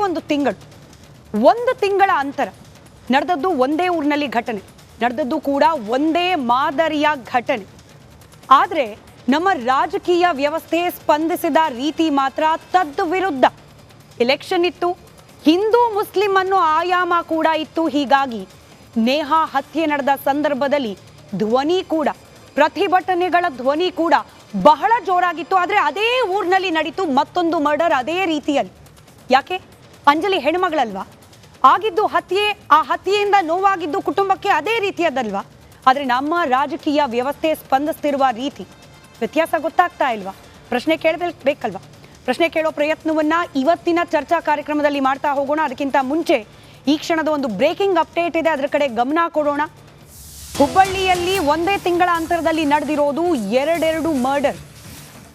ಒಂದು ತಿಂಗಳ ಅಂತರ ನಡೆದದ್ದು ಒಂದೇ ಊರಿನಲ್ಲಿ ಘಟನೆ, ನಡೆದದ್ದು ಕೂಡ ಒಂದೇ ಮಾದರಿಯ ಘಟನೆ. ಆದರೆ ನಮ್ಮ ರಾಜಕೀಯ ವ್ಯವಸ್ಥೆ ಸ್ಪಂದಿಸಿದ ರೀತಿ ಮಾತ್ರ ತದ್ದು ವಿರುದ್ಧ. ಎಲೆಕ್ಷನ್ ಇತ್ತು, ಹಿಂದೂ ಮುಸ್ಲಿಂ ಅನ್ನೋ ಆಯಾಮ ಕೂಡ ಇತ್ತು. ಹೀಗಾಗಿ ನೇಹಾ ಹತ್ಯೆ ನಡೆದ ಸಂದರ್ಭದಲ್ಲಿ ಧ್ವನಿ ಕೂಡ, ಪ್ರತಿಭಟನೆಗಳ ಧ್ವನಿ ಕೂಡ ಬಹಳ ಜೋರಾಗಿತ್ತು. ಆದರೆ ಅದೇ ಊರಿನಲ್ಲಿ ನಡೀತು ಮತ್ತೊಂದು ಮರ್ಡರ್ ಅದೇ ರೀತಿಯಲ್ಲಿ. ಯಾಕೆ? ಅಂಜಲಿ ಹೆಣ್ಮಗಳಲ್ವಾ? ಆಗಿದ್ದು ಹತ್ಯೆ, ಆ ಹತ್ಯೆಯಿಂದ ನೋವಾಗಿದ್ದು ಕುಟುಂಬಕ್ಕೆ ಅದೇ ರೀತಿಯದಲ್ವಾ? ಆದರೆ ನಮ್ಮ ರಾಜಕೀಯ ವ್ಯವಸ್ಥೆ ಸ್ಪಂದಿಸ್ತಿರುವ ರೀತಿ ವ್ಯತ್ಯಾಸ ಗೊತ್ತಾಗ್ತಾ ಇಲ್ವಾ? ಪ್ರಶ್ನೆ ಕೇಳಬೇಕಲ್ವಾ? ಪ್ರಶ್ನೆ ಕೇಳೋ ಪ್ರಯತ್ನವನ್ನ ಇವತ್ತಿನ ಚರ್ಚಾ ಕಾರ್ಯಕ್ರಮದಲ್ಲಿ ಮಾಡ್ತಾ ಹೋಗೋಣ. ಅದಕ್ಕಿಂತ ಮುಂಚೆ ಈ ಕ್ಷಣದ ಒಂದು ಬ್ರೇಕಿಂಗ್ ಅಪ್ಡೇಟ್ ಇದೆ, ಅದರ ಕಡೆ ಗಮನ ಕೊಡೋಣ. ಹುಬ್ಬಳ್ಳಿಯಲ್ಲಿ ಒಂದೇ ತಿಂಗಳ ಅಂತರದಲ್ಲಿ ನಡೆದಿರೋದು ಎರಡೆರಡು ಮರ್ಡರ್.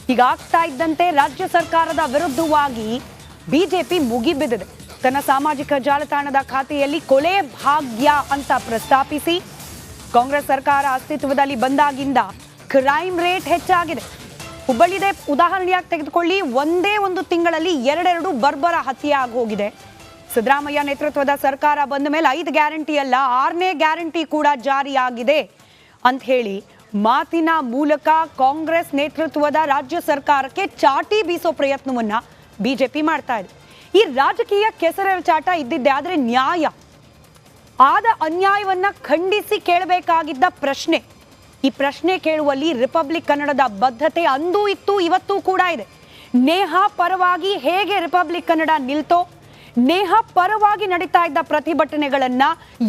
ಹೀಗಾಗ್ತಾ ಇದ್ದಂತೆ ರಾಜ್ಯ ಸರ್ಕಾರದ ವಿರುದ್ಧವಾಗಿ ಬಿಜೆಪಿ ಮುಗಿಬಿದ್ದಿದೆ. ತನ್ನ ಸಾಮಾಜಿಕ ಜಾಲತಾಣದ ಖಾತೆಯಲ್ಲಿ ಕೊಲೆ ಭಾಗ್ಯ ಅಂತ ಪ್ರಸ್ತಾಪಿಸಿ, ಕಾಂಗ್ರೆಸ್ ಸರ್ಕಾರ ಅಸ್ತಿತ್ವದಲ್ಲಿ ಬಂದಾಗಿಂದ ಕ್ರೈಮ್ ರೇಟ್ ಹೆಚ್ಚಾಗಿದೆ. ಹುಬ್ಬಳ್ಳಿದೇ ಉದಾಹರಣೆಯಾಗಿ ತೆಗೆದುಕೊಳ್ಳಿ. ಒಂದೇ ಒಂದು ತಿಂಗಳಲ್ಲಿ ಎರಡೆರಡು ಬರ್ಬರ ಹತ್ಯೆ ಆಗಿ ಹೋಗಿದೆ. ಸಿದ್ದರಾಮಯ್ಯ ನೇತೃತ್ವದ ಸರ್ಕಾರ ಬಂದ ಮೇಲೆ 5 ಗ್ಯಾರಂಟಿ ಅಲ್ಲ 6ನೇ ಗ್ಯಾರಂಟಿ ಕೂಡ ಜಾರಿಯಾಗಿದೆ ಅಂತ ಹೇಳಿ ಮಾತಿನ ಮೂಲಕ ಕಾಂಗ್ರೆಸ್ ನೇತೃತ್ವದ ರಾಜ್ಯ ಸರ್ಕಾರಕ್ಕೆ ಚಾಟಿ ಬೀಸೋ ಪ್ರಯತ್ನವನ್ನ ಬಿಜೆಪಿ ಮಾಡ್ತಾ ಇದೆ. ಈ ರಾಜಕೀಯ ಕೆಸರೆರಚಾಟ ಇದ್ದಿದ್ದೆ. ಆದರೆ ನ್ಯಾಯ, ಆದ ಅನ್ಯಾಯವನ್ನ ಖಂಡಿಸಿ ಕೇಳಬೇಕಾಗಿದ್ದ ಪ್ರಶ್ನೆ, ಈ ಪ್ರಶ್ನೆ ಕೇಳುವಲ್ಲಿ ರಿಪಬ್ಲಿಕ್ ಕನ್ನಡದ ಬದ್ಧತೆ ಅಂದೂ ಇತ್ತು, ಇವತ್ತೂ ಕೂಡ ಇದೆ. ನೇಹಾ ಪರವಾಗಿ ಹೇಗೆ ರಿಪಬ್ಲಿಕ್ ಕನ್ನಡ ನಿಲ್ತೋ, ನೇಹಾ ಪರವಾಗಿ ನಡೀತಾ ಇದ್ದ ಪ್ರತಿಭಟನೆಗಳನ್ನ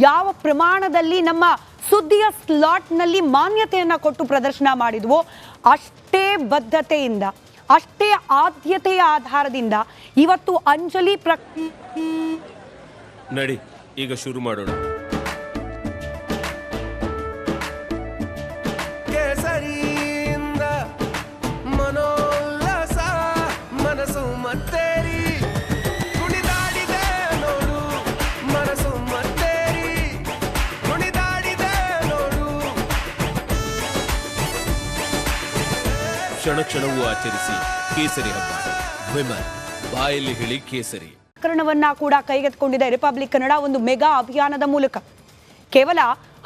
ಯಾವ ಪ್ರಮಾಣದಲ್ಲಿ ನಮ್ಮ ಸುದ್ದಿಯ ಸ್ಲಾಟ್ನಲ್ಲಿ ಮಾನ್ಯತೆಯನ್ನ ಕೊಟ್ಟು ಪ್ರದರ್ಶನ ಮಾಡಿದ್ವೋ, ಅಷ್ಟೇ ಬದ್ಧತೆಯಿಂದ, ಅಷ್ಟೇ ಆದ್ಯತೆಯ ಆಧಾರದಿಂದ ಇವತ್ತು ಅಂಜಲಿ ನಡಿ ಈಗ ಶುರು ಮಾಡೋಣ. ಕೇಸರಿಯಿಂದ ಮನೋಲ್ಲಾಸ ಮನಸ್ಸು ಮತ್ತೇರಿ ಕುಣಿದಾಡಿದೆ ನೋಡು, ಮನಸ್ಸು ಮತ್ತೇರಿ ಕುಣಿದಾಡಿದೆ ನೋಡು. ಕ್ಷಣ ಕ್ಷಣವೂ ಆಚರಿಸಿ ಕೇಸರಿ ಹಬ್ಬ. ವಿಮಲ್ ಬಾಯಲ್ಲಿ ಹೇಳಿ ಕೇಸರಿ ಪ್ರಕರಣವನ್ನ ಕೂಡ ಕೈಗೆತ್ತಿಕೊಂಡಿದೆ ರಿಪಬ್ಲಿಕ್ ಕನ್ನಡ ಒಂದು ಮೆಗಾ ಅಭಿಯಾನದ ಮೂಲಕ. ಕೇವಲ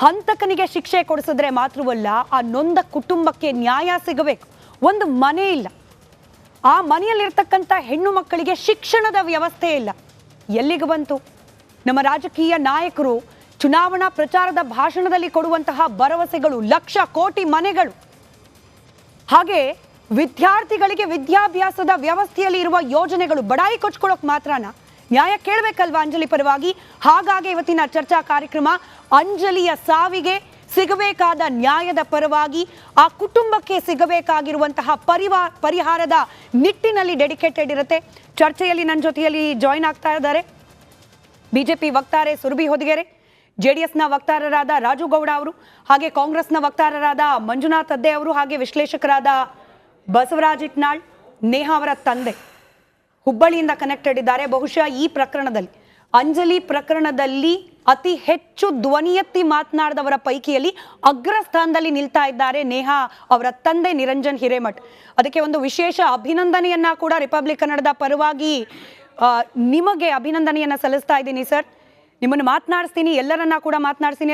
ಹಂತಕನಿಗೆ ಶಿಕ್ಷೆ ಕೊಡಿಸಿದ್ರೆ ಮಾತ್ರವಲ್ಲ, ಆ ನೊಂದ ಕುಟುಂಬಕ್ಕೆ ನ್ಯಾಯ ಸಿಗಬೇಕು. ಒಂದು ಮನೆ ಇಲ್ಲ, ಆ ಮನೆಯಲ್ಲಿರ್ತಕ್ಕಂಥ ಹೆಣ್ಣು ಮಕ್ಕಳಿಗೆ ಶಿಕ್ಷಣದ ವ್ಯವಸ್ಥೆ ಇಲ್ಲ. ಎಲ್ಲಿಗೆ ಬಂತು? ನಮ್ಮ ರಾಜಕೀಯ ನಾಯಕರು ಚುನಾವಣಾ ಪ್ರಚಾರದ ಭಾಷಣದಲ್ಲಿ ಕೊಡುವಂತಹ ಭರವಸೆಗಳು, ಲಕ್ಷ ಕೋಟಿ ಮನೆಗಳು, ಹಾಗೆ ವಿದ್ಯಾರ್ಥಿಗಳಿಗೆ ವಿದ್ಯಾಭ್ಯಾಸದ ವ್ಯವಸ್ಥೆಯಲ್ಲಿ ಇರುವ ಯೋಜನೆಗಳು ಬಡಾಯಿ ಕೊಚ್ಕೊಳ್ಳೋಕೆ ಮಾತ್ರನಾ? ನ್ಯಾಯ ಕೇಳಬೇಕಲ್ವಾ ಅಂಜಲಿ ಪರವಾಗಿ? ಹಾಗಾಗಿ ಇವತ್ತಿನ ಚರ್ಚಾ ಕಾರ್ಯಕ್ರಮ ಅಂಜಲಿಯ ಸಾವಿಗೆ ಸಿಗಬೇಕಾದ ನ್ಯಾಯದ ಪರವಾಗಿ, ಆ ಕುಟುಂಬಕ್ಕೆ ಸಿಗಬೇಕಾಗಿರುವಂತಹ ಪರಿಹಾರದ ನಿಟ್ಟಿನಲ್ಲಿ ಡೆಡಿಕೇಟೆಡ್ ಇರುತ್ತೆ. ಚರ್ಚೆಯಲ್ಲಿ ನನ್ನ ಜೊತೆಯಲ್ಲಿ ಜಾಯಿನ್ ಆಗ್ತಾ ಇದ್ದಾರೆ ಬಿಜೆಪಿ ವಕ್ತಾರೆ ಸುರಭಿ ಹೊದಿಗೆರೆ, ಜೆಡಿಎಸ್ನ ವಕ್ತಾರರಾದ ರಾಜು ಗೌಡ ಅವರು, ಹಾಗೆ ಕಾಂಗ್ರೆಸ್ನ ವಕ್ತಾರರಾದ ಮಂಜುನಾಥ್ ಅದ್ದೆ ಅವರು, ಹಾಗೆ ವಿಶ್ಲೇಷಕರಾದ ಬಸವರಾಜ್ ಇಟ್ನಾಳ್. ನೇಹಾ ಅವರ ತಂದೆ ಹುಬ್ಬಳ್ಳಿಯಿಂದ ಕನೆಕ್ಟೆಡ್ ಇದ್ದಾರೆ. ಬಹುಶಃ ಈ ಪ್ರಕರಣದಲ್ಲಿ, ಅಂಜಲಿ ಪ್ರಕರಣದಲ್ಲಿ ಅತಿ ಹೆಚ್ಚು ಧ್ವನಿ ಎತ್ತಿ ಮಾತನಾಡಿದವರ ಪೈಕಿಯಲ್ಲಿ ಅಗ್ರಸ್ಥಾನದಲ್ಲಿ ನಿಲ್ತಾ ಇದ್ದಾರೆ ನೇಹಾ ಅವರ ತಂದೆ ನಿರಂಜನ್ ಹಿರೇಮಠ್. ಅದಕ್ಕೆ ಒಂದು ವಿಶೇಷ ಅಭಿನಂದನೆಯನ್ನ ಕೂಡ ರಿಪಬ್ಲಿಕ್ ಕನ್ನಡದ ಪರವಾಗಿ ನಿಮಗೆ ಅಭಿನಂದನೆಯನ್ನ ಸಲ್ಲಿಸ್ತಾ ಇದ್ದೀನಿ ಸರ್. ನಿಮ್ಮನ್ನು ಮಾತನಾಡಿಸ್ತೀನಿ, ಎಲ್ಲರನ್ನ ಕೂಡ ಮಾತನಾಡಿಸ್ತೀನಿ.